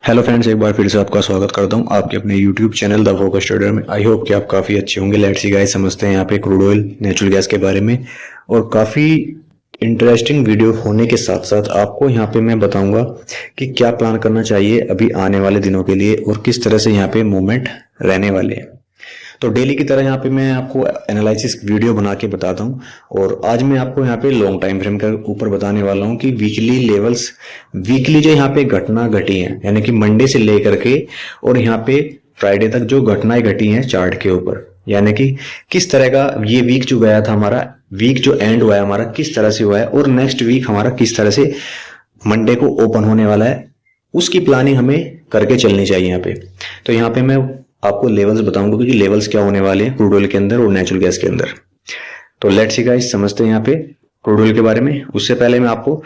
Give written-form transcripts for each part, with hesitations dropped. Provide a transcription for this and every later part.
Hello friends, एक बार फिर से आपका स्वागत करता हूं आपके अपने YouTube channel the Focus Trader में। आई होप कि आप काफ़ी अच्छे होंगे। लेट्स सी गाइस, समझते हैं यहाँ पे क्रूड ऑयल नेचुरल गैस के बारे में। और काफ़ी इंटरेस्टिंग वीडियो होने के साथ साथ आपको यहाँ पे मैं बताऊंगा कि क्या प्लान करना चाहिए अभी आने वाले दिनों के लिए और किस तरह से यहाँ पे मूवमेंट रहने वाले हैं। तो डेली की तरह यहाँ पे मैं आपको एनालिसिस वीडियो बना के बताता हूँ। और आज मैं आपको यहाँ पे लॉन्ग टाइम फ्रेम के ऊपर बताने वाला हूँ कि वीकली लेवल्स, वीकली जो यहाँ पे घटना घटी है, यानी कि मंडे से लेकर के और यहाँ पे फ्राइडे तक जो घटनाएं घटी हैं चार्ट के ऊपर, यानी कि किस तरह का ये वीक जो गया था हमारा, वीक जो एंड हुआ है हमारा किस तरह से हुआ है और नेक्स्ट वीक हमारा किस तरह से मंडे को ओपन होने वाला है, उसकी प्लानिंग हमें करके चलनी चाहिए यहाँ पे। तो यहाँ पे मैं आपको लेवल्स बताऊंगा कि लेवल्स क्या होने वाले हैं क्रूड ऑयल के अंदर और नेचुरल गैस के अंदर। तो लेट्स सी गाइस, समझते हैं यहाँ पे क्रूड ऑयल के बारे में। उससे पहले मैं आपको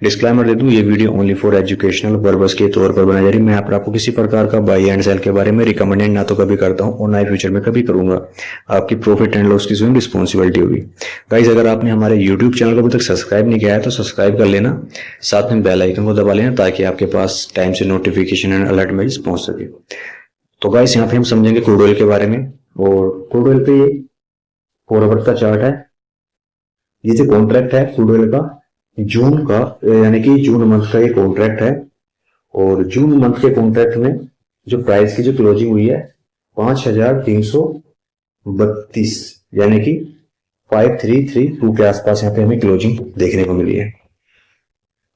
डिस्क्लेमर दे दूं, ये video only for educational purpose के तौर पर बनाई जा रही है। मैं यहाँ पर आपको किसी प्रकार का बाई एंड सेल के बारे में रिकमेंडेड ना तो कभी करता हूँ और ना ही फ्यूचर में कभी करूंगा। आपकी प्रॉफिट एंड लॉस की स्वयं रिस्पॉन्सिबिलिटी होगी। गाइस, अगर आपने हमारे यूट्यूब चैनल को अभी तक सब्सक्राइब नहीं किया है तो सब्सक्राइब कर लेना, साथ में बेल आइकन को दबा लेना ताकि आपके पास टाइम से नोटिफिकेशन एंड अलर्ट मेल्स पहुंच सके। तो गाइस, यहाँ पे हम समझेंगे क्रूड ऑयल के बारे में। और क्रूड ऑयल पे 4 आवर का चार्ट है। ये जो कॉन्ट्रैक्ट है क्रूड ऑयल का जून का, यानी कि जून मंथ का ये कॉन्ट्रैक्ट है। और जून मंथ के कॉन्ट्रैक्ट में जो प्राइस की जो क्लोजिंग हुई है 5332, यानी कि 5332 के आसपास यहाँ पे हमें क्लोजिंग देखने को मिली है।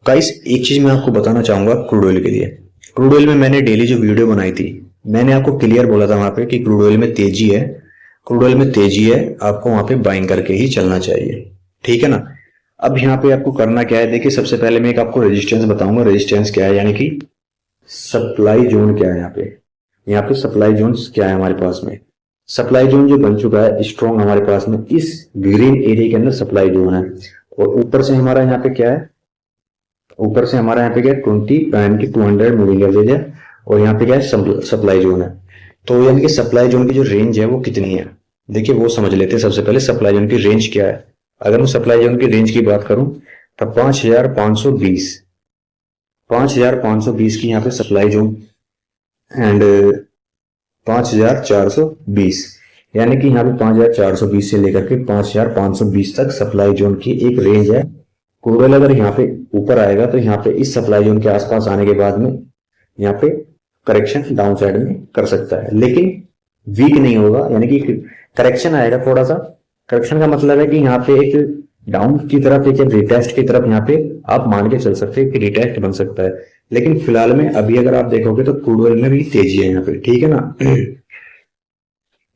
गाइस, एक चीज मैं आपको बताना चाहूंगा क्रूड ऑयल के लिए। क्रूड ऑयल में मैंने डेली जो वीडियो बनाई थी, मैंने आपको क्लियर बोला था वहां पे कि क्रूड ऑयल में तेजी है, क्रूड ऑयल में तेजी है, आपको वहां पे बाइंग करके ही चलना चाहिए। ठीक है ना। अब यहाँ पे आपको करना क्या है, देखिए सबसे पहले मैं एक आपको रेजिस्टेंस बताऊंगा। रेजिस्टेंस क्या है, यानी कि सप्लाई जोन क्या है। यहाँ पे सप्लाई जोन क्या है हमारे पास में। सप्लाई जोन जो बन चुका है स्ट्रॉन्ग हमारे पास में, इस ग्रीन एरिया के अंदर सप्लाई जोन है। और ऊपर से हमारा यहाँ पे क्या है, ऊपर से हमारा यहाँ पे क्या है 200 मूविंग एवरेज है। और यहाँ पे क्या है सप्लाई जोन है। तो यानी कि सप्लाई जोन की जो रेंज है वो कितनी है, देखिए वो समझ लेते हैं। सबसे पहले सप्लाई जोन की रेंज क्या है। अगर मैं सप्लाई जोन की रेंज की बात करूं तो 5520 की यहाँ पे सप्लाई जोन एंड 5420, यानी कि यहाँ पे 5420 से लेकर के 5520 तक सप्लाई जोन की एक रेंज है। क्रूड ऑयल अगर यहाँ पे ऊपर आएगा तो यहाँ पे इस सप्लाई जोन के आसपास आने के बाद में यहाँ पे करेक्शन डाउन साइड में कर सकता है, लेकिन वीक नहीं होगा। यानी कि करेक्शन आएगा थोड़ा सा। करेक्शन का मतलब है कि यहाँ पे एक डाउन की तरफ, एक रिटेस्ट की तरफ यहाँ पे आप मान के चल सकते हैं कि रिटेस्ट बन सकता है। लेकिन फिलहाल में अभी अगर आप देखोगे तो क्रूड ऑयल में भी तेजी है यहाँ पे। ठीक है ना।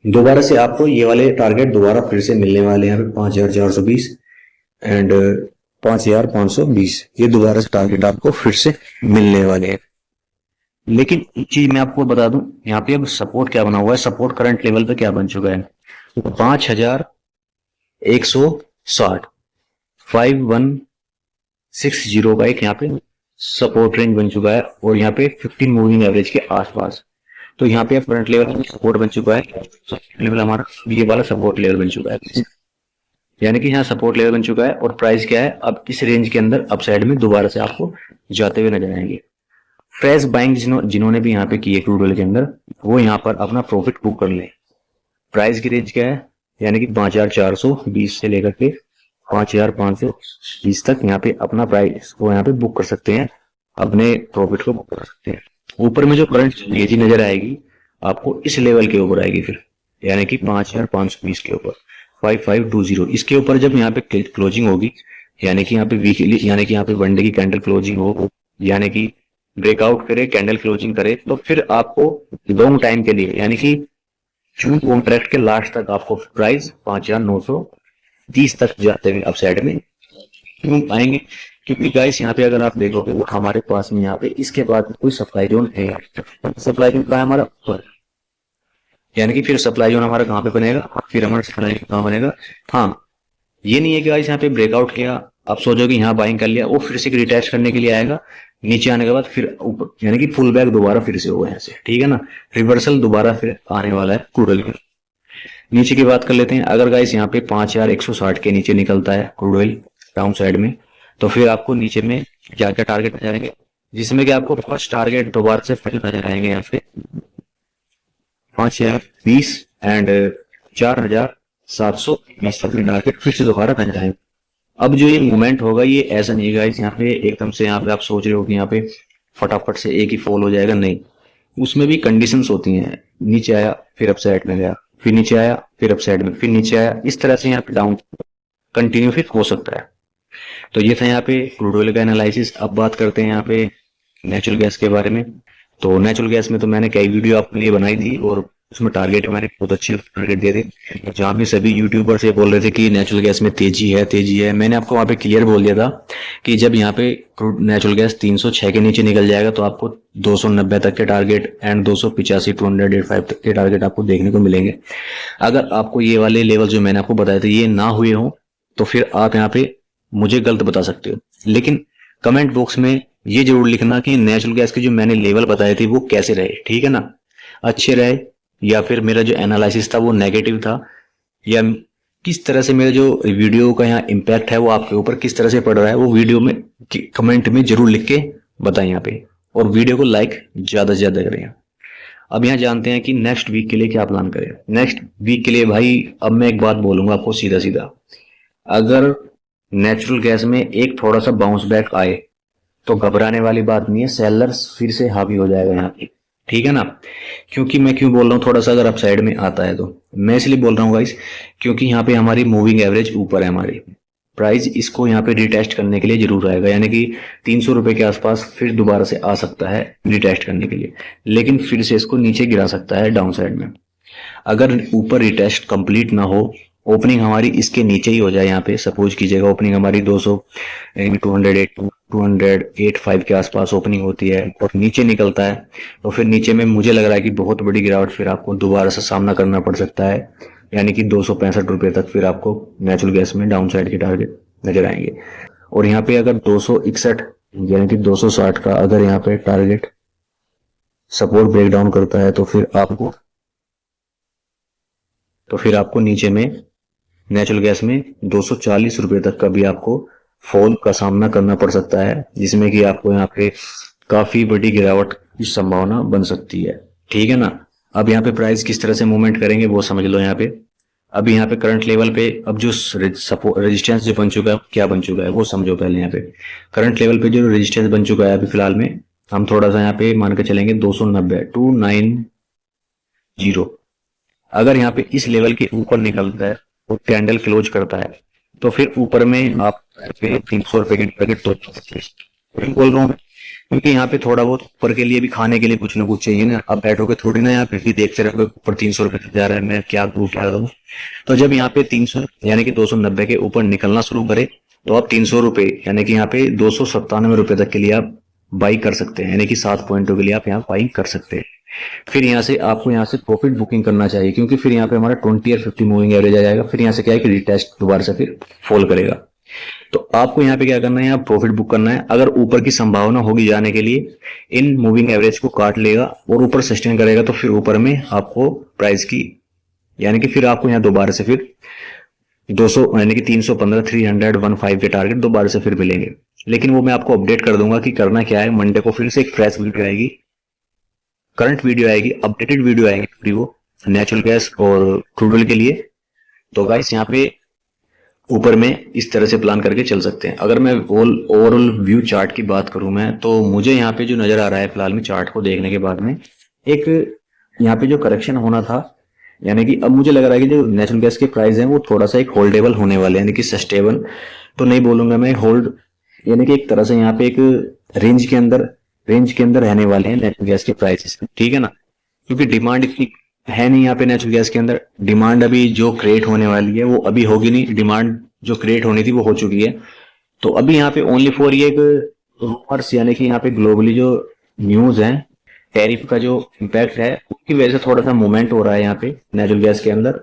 दोबारा से आपको ये वाले टारगेट दोबारा फिर से मिलने वाले हैं यहाँ पे 5420 एंड 5520, ये दोबारा से टारगेट आपको फिर से मिलने वाले हैं। लेकिन एक चीज मैं आपको बता दूं, यहाँ पे अब सपोर्ट क्या बना हुआ है। सपोर्ट करंट लेवल पे क्या बन चुका है, 5160, 5160 का एक यहाँ पे सपोर्ट रेंज बन चुका है। और यहाँ पे 15 मूविंग एवरेज के आसपास। तो यहाँ पे करंट लेवल सपोर्ट बन चुका है। लेवल हमारा ये वाला सपोर्ट लेवल बन चुका है, यानी कि यहाँ सपोर्ट लेवल बन चुका है। और प्राइस क्या है, अब इस रेंज के अंदर अपसाइड में दोबारा से आपको जाते हुए नजर आएंगे। फ्रेश बाइंग जिन्होंने भी यहाँ पे की है क्रूड ऑयल के अंदर, वो यहाँ पर अपना प्रॉफिट बुक कर ले। प्राइस की रेंज क्या है, यानी कि 5420 से लेकर के 5520 तक यहाँ पे अपना प्राइस को यहाँ पे बुक कर सकते हैं, अपने प्रॉफिट को बुक कर सकते हैं। ऊपर में जो करंट तेजी नजर आएगी आपको इस लेवल के ऊपर आएगी फिर, यानी कि 5520 के ऊपर 5520। इसके ऊपर जब यहाँ पे क्लोजिंग होगी, यानी कि यहाँ पे वीकली, यानी कि यहाँ पे वनडे की कैंडल क्लोजिंग हो, यानी कि ब्रेकआउट करे, कैंडल क्लोजिंग करे, तो फिर आपको लॉन्ग टाइम के लिए, यानी कि जून कॉन्ट्रैक्ट के लास्ट तक आपको प्राइस 5930 तक जाते हुए अपसाइड में क्यों पाएंगे। क्योंकि गाइस यहाँ पे अगर आप देखोगे वो हमारे पास में यहाँ पे इसके बाद कोई सप्लाई जोन है। सप्लाई जोन का हमारा ऊपर, यानी कि फिर सप्लाई जोन हमारा कहाँ पे बनेगा, फिर हमारा सप्लाई जोन कहाँ बनेगा। हाँ, ये नहीं है कि गाइस यहाँ पे ब्रेकआउट किया आप सोचोगे यहाँ बाइंग कर लिया, वो फिर से रिटेस्ट करने के लिए आएगा। नीचे आने के बाद फिर ऊपर, यानी कि फुल बैक दोबारा फिर से होगा यहाँ से। ठीक है ना। रिवर्सल दोबारा फिर आने वाला है क्रूड ऑयल के। नीचे की बात कर लेते हैं। अगर गाइस यहाँ पे 5160 के नीचे निकलता है क्रूड ऑयल डाउन साइड में, तो फिर आपको नीचे में क्या क्या टारगेट आ जाएंगे, जिसमें कि आपको फर्स्ट टारगेट दोबारा से फिर नजर आएंगे यहाँ पे 5020 एंड 4720 तक टारगेट फिर से दोबारा नजर आएंगे। अब जो ये मूवमेंट होगा ये ऐसा नहीं गाइस यहाँ पे एकदम से यहाँ पे आप सोच रहे हो कि यहाँ पे फटाफट से एक ही फॉल हो जाएगा, नहीं। उसमें भी कंडीशंस होती हैं। नीचे आया फिर अप साइड में गया, फिर नीचे आया फिर अप साइड में, फिर नीचे आया, इस तरह से यहाँ पे डाउन कंटिन्यू फिर हो सकता है। तो ये था यहाँ पे क्रूड ऑयल का एनालिसिस। अब बात करते हैं यहाँ पे नेचुरल गैस के बारे में। तो नेचुरल गैस में तो मैंने कई वीडियो आपके लिए बनाई थी और उसमें टारगेट मैंने बहुत अच्छे टारगेट दिए थे। जहाँ पे सभी यूट्यूबर्स ये बोल रहे थे कि नेचुरल गैस में तेजी है, मैंने आपको वहाँ पे क्लियर बोल दिया था कि जब यहाँ पे क्रूड नेचुरल गैस 306 के नीचे निकल जाएगा तो आपको 290 तक के टारगेट एंड 285 285 तक के टारगेट आपको देखने को मिलेंगे। अगर आपको ये वाले लेवल जो मैंने आपको बताए थे ये ना हुए हो तो फिर आप यहाँ पे मुझे गलत बता सकते हो, लेकिन कमेंट बॉक्स में ये जरूर लिखना कि नेचुरल गैस के जो मैंने लेवल बताए थे वो कैसे रहे, ठीक है ना, अच्छे रहे या फिर मेरा जो एनालिसिस था वो नेगेटिव था, या किस तरह से मेरा जो वीडियो का यहाँ इम्पैक्ट है वो आपके ऊपर किस तरह से पड़ रहा है, वो वीडियो में कमेंट में जरूर लिख के बताएं यहाँ पे, और वीडियो को लाइक ज्यादा से ज्यादा करें। अब यहाँ जानते हैं कि नेक्स्ट वीक के लिए क्या प्लान करें। नेक्स्ट वीक के लिए भाई अब मैं एक बात बोलूंगा आपको सीधा सीधा, अगर नेचुरल गैस में एक थोड़ा सा बाउंस बैक आए तो घबराने वाली बात नहीं है, सेलर्स फिर से हावी हो जाएगा यहाँ पे, ठीक है ना। क्योंकि मैं क्यों बोल रहा हूँ थोड़ा सा अगर अपसाइड में आता है तो मैं इसलिए बोल रहा हूँ गाइस क्योंकि यहाँ पे हमारी मूविंग एवरेज ऊपर है, हमारी प्राइस इसको यहाँ पे रिटेस्ट करने के लिए जरूर आएगा, यानी कि 300 रुपए के आसपास फिर दोबारा से आ सकता है रिटेस्ट करने के लिए, लेकिन फिर से इसको नीचे गिरा सकता है डाउन साइड में। अगर ऊपर रिटेस्ट कंप्लीट ना हो, ओपनिंग हमारी इसके नीचे ही हो जाए, यहाँ पे सपोज कीजिएगा ओपनिंग हमारी 285 के आसपास ओपनिंग होती है और नीचे निकलता है, तो फिर नीचे में मुझे लग रहा है कि बहुत बड़ी गिरावट फिर आपको दोबारा से सामना करना पड़ सकता है, यानी कि 265 रुपए तक फिर आपको नेचुरल गैस में डाउन साइड के टारगेट नजर आएंगे। और यहाँ पे अगर 261 यानी कि 260 का अगर यहाँ पे टारगेट सपोर्ट ब्रेक डाउन करता है तो फिर आपको नीचे में नेचुरल गैस में 240 रुपए तक का भी आपको फॉल का सामना करना पड़ सकता है, जिसमें कि आपको यहाँ पे काफी बड़ी गिरावट की संभावना बन सकती है, ठीक है ना। अब यहाँ पे प्राइस किस तरह से मूवमेंट करेंगे वो समझ लो। यहाँ पे अभी यहाँ पे करंट लेवल पे अब जो रेजिस्टेंस जो बन चुका है क्या बन चुका है वो समझो पहले। यहाँ पे करंट लेवल पे जो रेजिस्टेंस बन चुका है अभी फिलहाल में हम थोड़ा सा यहाँ पे मान के चलेंगे 290 अगर यहाँ पे इस लेवल के ऊपर निकलता है और कैंडल क्लोज करता है तो फिर ऊपर में आप 300 रुपए के टारगेट तो बोल रहा हूँ क्योंकि यहाँ पे थोड़ा बहुत ऊपर के लिए भी खाने के लिए कुछ ना कुछ चाहिए ना। अब बैठोगे थोड़ी ना यहाँ पे भी देखते रहोगे ऊपर 300 रुपए जा रहा है मैं क्या करूँ क्या करूँ। तो जब यहाँ पे 300 यानी कि 290 के ऊपर निकलना शुरू करे तो आप 300 रुपए यानी कि यहाँ पे 297 रुपए तक के लिए आप बाई कर सकते हैं, यानी कि 7 पॉइंटों के लिए आप यहाँ बाई कर सकते हैं। फिर यहाँ से आपको यहाँ से प्रॉफिट बुकिंग करना चाहिए क्योंकि फिर यहाँ पे हमारा 20 और 50 मूविंग एवरेज आ जाएगा। फिर यहाँ से क्या है कि रिटेस्ट दोबारा से फिर फॉल करेगा, तो आपको यहाँ पे क्या करना है, यहाँ प्रॉफिट बुक करना है। अगर ऊपर की संभावना होगी जाने के लिए इन मूविंग एवरेज को काट लेगा और ऊपर सस्टेन करेगा तो फिर ऊपर में आपको प्राइस की यानी कि फिर आपको यहाँ दोबारा से फिर 200 यानी कि 315 315 के टारगेट दोबारा से फिर मिलेंगे। लेकिन वो मैं आपको अपडेट कर दूंगा कि करना क्या है। मंडे को फिर से एक फ्रेश वीडियो आएगी, करंट वीडियो आएगी, अपडेटेड वीडियो आएगी पूरी वो नेचुरल गैस और क्रूड ऑयल के लिए। तो गाइस यहाँ पे ऊपर में इस तरह से प्लान करके चल सकते हैं। अगर मैं ओवरऑल व्यू चार्ट की बात करूं मैं तो मुझे यहाँ पे जो नजर आ रहा है फिलहाल में चार्ट को देखने के बाद में एक यहाँ पे जो करेक्शन होना था, यानी कि अब मुझे लग रहा है कि जो नेचुरल गैस के प्राइस हैं वो थोड़ा सा एक होल्डेबल होने वाले, यानी कि सस्टेबल तो नहीं बोलूंगा मैं, होल्ड यानी कि एक तरह से यहाँ पे एक रेंज के अंदर रहने वाले हैं नेचुरल गैस के प्राइसेस, ठीक है ना। क्योंकि डिमांड इतनी है नहीं यहाँ पे नेचुरल गैस के अंदर, डिमांड अभी जो क्रिएट होने वाली है वो अभी होगी नहीं, डिमांड जो क्रिएट होनी थी वो हो चुकी है। तो अभी यहाँ पे ओनली फॉर ये एक रूमर्स यानी कि यहाँ पे ग्लोबली जो न्यूज है टैरिफ का जो इम्पैक्ट है उसकी वजह से थोड़ा सा मूवमेंट हो रहा है यहाँ पे नेचुरल गैस के अंदर।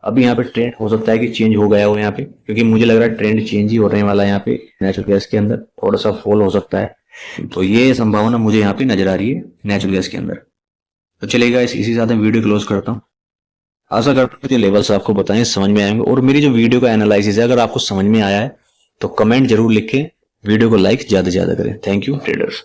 अभी यहाँ पे ट्रेंड हो सकता है कि चेंज हो गया हो यहाँ पे, क्योंकि मुझे लग रहा है ट्रेंड चेंज ही होने वाला है यहाँ पे नेचुरल गैस के अंदर, थोड़ा सा फॉल हो सकता है। तो ये संभावना मुझे यहाँ पे नजर आ रही है नेचुरल गैस के अंदर। तो चलेगा इसी साथ मैं वीडियो क्लोज करता हूँ। आशा करता हूँ कि लेवल्स आपको बताएं समझ में आएंगे, और मेरी जो वीडियो का एनालिसिस है अगर आपको समझ में आया है तो कमेंट जरूर लिखें, वीडियो को लाइक ज्यादा से ज्यादा करें। Thank you traders.